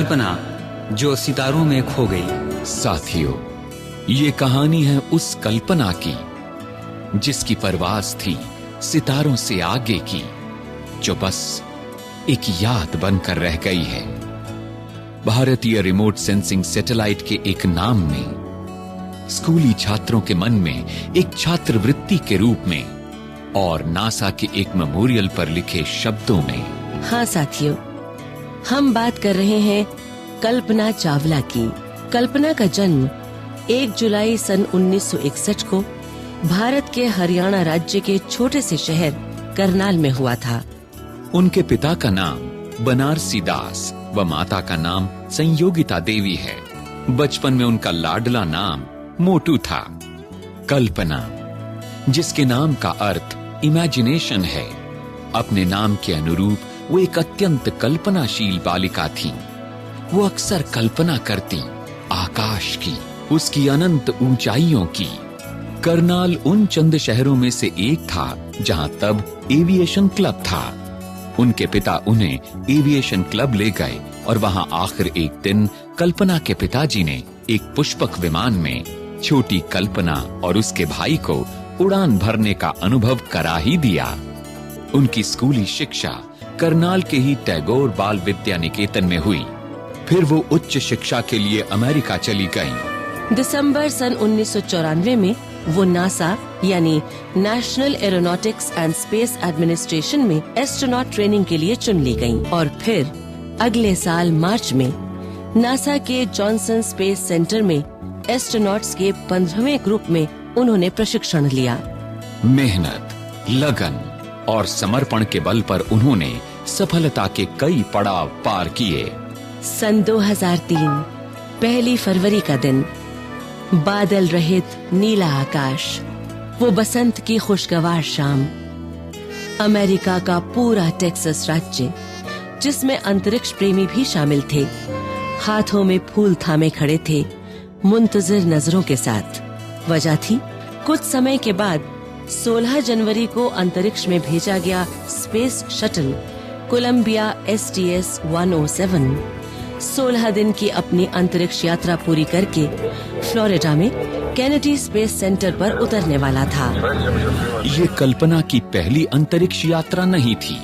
कल्पना जो सितारों में खो गई। साथियों, ये कहानी है उस कल्पना की जिसकी परवाज़ थी सितारों से आगे की, जो बस एक याद बनकर रह गई है। भारतीय रिमोट सेंसिंग सैटेलाइट के एक नाम में, स्कूली छात्रों के मन में एक छात्रवृत्ति के रूप में, और नासा के एक मेमोरियल पर लिखे शब्दों में। हाँ साथियों, हम बात कर रहे हैं कल्पना चावला की। कल्पना का जन्म 1 जुलाई सन 1961 को भारत के हरियाणा राज्य के छोटे से शहर करनाल में हुआ था। उनके पिता का नाम बनारसी दास व माता का नाम संयोगिता देवी है। बचपन में उनका लाडला नाम मोटू था। कल्पना, जिसके नाम का अर्थ इमेजिनेशन है, अपने नाम के अनुरूप वो एक अत्यंत कल्पनाशील बालिका थी। वो अक्सर कल्पना करती आकाश की, उसकी अनंत ऊंचाइयों की। करनाल उन चंद शहरों में से एक था जहां तब एविएशन क्लब था। उनके पिता उन्हें एविएशन क्लब ले गए और वहां आखिर एक दिन कल्पना के पिताजी ने एक पुष्पक विमान में छोटी कल्पना और उसके भाई को उड़ान भरने का अनुभव करा ही दिया। उनकी स्कूली शिक्षा करनाल के ही टैगोर बाल विद्या निकेतन में हुई। फिर वो उच्च शिक्षा के लिए अमेरिका चली गईं। दिसंबर सन 1994 में वो नासा यानी national aeronautics and space administration में एस्ट्रोनॉट ट्रेनिंग के लिए चुन ली गयीं और फिर अगले साल मार्च में नासा के जॉनसन स्पेस सेंटर में एस्ट्रोनॉट्स के 15वें ग्रुप में उन्होंने प्रशिक्षण लिया। मेहनत, लगन और समर्पण के बल पर उन्होंने सफलता के कई पड़ाव पार किए। सन 2003 1 फरवरी का दिन, बादल रहित नीला आकाश, वो बसंत की खुशगवार शाम। अमेरिका का पूरा टेक्सास राज्य, जिसमें अंतरिक्ष प्रेमी भी शामिल थे, हाथों में फूल थामे खड़े थे, मुंतजिर नजरों के साथ। वजह थी, कुछ समय के बाद 16 जनवरी को अंतरिक्ष में भेजा गया स्पेस शटल कोलंबिया STS-107 16 दिन की अपनी अंतरिक्ष यात्रा पूरी करके फ्लोरिडा में केनेडी स्पेस सेंटर पर उतरने वाला था। ये कल्पना की पहली अंतरिक्ष यात्रा नहीं थी।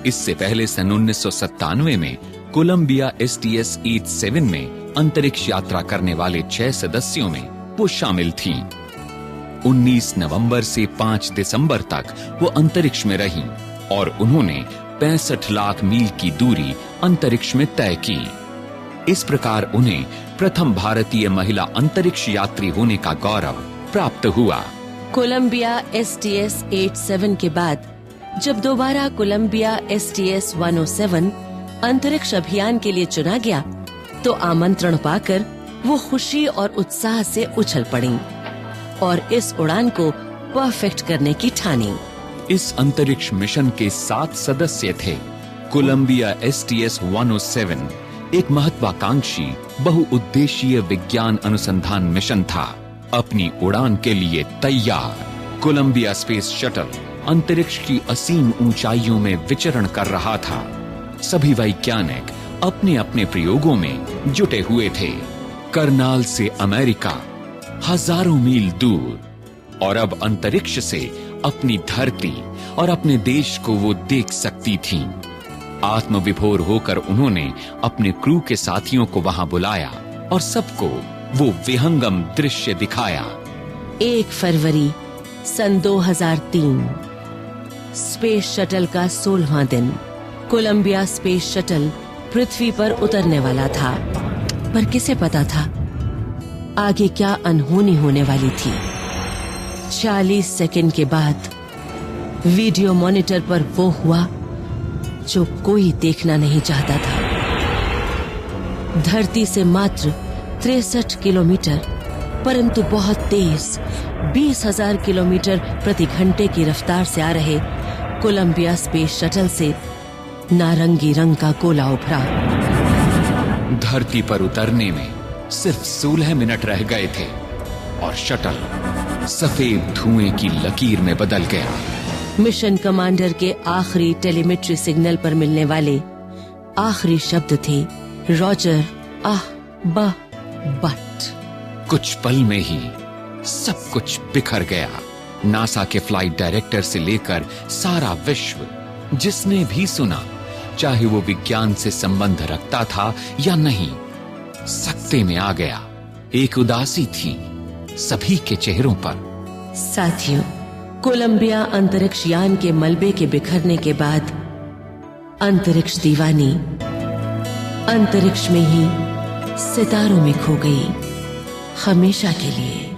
इससे पहले सन 1997 में कोलंबिया STS-87 में अंतरिक्ष यात्रा करने वाले 6 सदस्यों में वो शामिल थी। 19 नवंबर से 5 दिसंबर तक वो अंतरिक्ष में रहीं और उन्होंने 65 लाख मील की दूरी अंतरिक्ष में तय की। इस प्रकार उन्हें प्रथम भारतीय महिला अंतरिक्ष यात्री होने का गौरव प्राप्त हुआ। कोलंबिया STS-87 के बाद जब दोबारा कोलंबिया STS-107 अंतरिक्ष अभियान के लिए चुना गया, तो आमंत्रण पाकर वो खुशी और उत्साह से उछल पड़ी और इस उड़ान को परफेक्ट करने की ठानी। इस अंतरिक्ष मिशन के 7 सदस्य थे। कोलंबिया STS-107 एक महत्वाकांक्षी बहुउद्देशीय विज्ञान अनुसंधान मिशन था। अपनी उड़ान के लिए तैयार कोलंबिया स्पेस शटल अंतरिक्ष की असीम ऊंचाइयों में विचरण कर रहा था। सभी वैज्ञानिक अपने अपने प्रयोगों में जुटे हुए थे। करनाल से अमेरिका हजारों मील दूर, और अब अंतरिक्ष से अपनी धरती और अपने देश को वो देख सकती थीं। आत्मविभोर होकर उन्होंने अपने क्रू के साथियों को वहां बुलाया और सबको वो विहंगम दृश्य दिखाया। 1 फरवरी सन 2003 स्पेस शटल का 16वां दिन। कोलंबिया स्पेस शटल पृथ्वी पर उतरने वाला था, पर किसे पता था आगे क्या अनहोनी होने वाली थी। 40 सेकंड के बाद वीडियो मॉनिटर पर वो हुआ जो कोई देखना नहीं चाहता था। धरती से मात्र 63 किलोमीटर, परंतु बहुत तेज 20,000 किलोमीटर प्रति घंटे की रफ्तार से आ रहे कोलंबिया स्पेस शटल से नारंगी रंग का गोला उभरा। धरती पर उतरने में सिर्फ 16 मिनट रह गए थे और शटल सफेद धुएं की लकीर में बदल गया। मिशन कमांडर के आखिरी टेलीमेट्री सिग्नल पर मिलने वाले आखिरी शब्द थे, रॉजर बट कुछ पल में ही सब कुछ बिखर गया। नासा के फ्लाइट डायरेक्टर से लेकर सारा विश्व, जिसने भी सुना, चाहे वो विज्ञान से संबंध रखता था या नहीं, सकते में आ गया। एक उदासी थी सभी के चेहरों पर। साथियों, कोलंबिया अंतरिक्ष यान के मलबे के बिखरने के बाद अंतरिक्ष दीवानी अंतरिक्ष में ही सितारों में खो गई, हमेशा के लिए।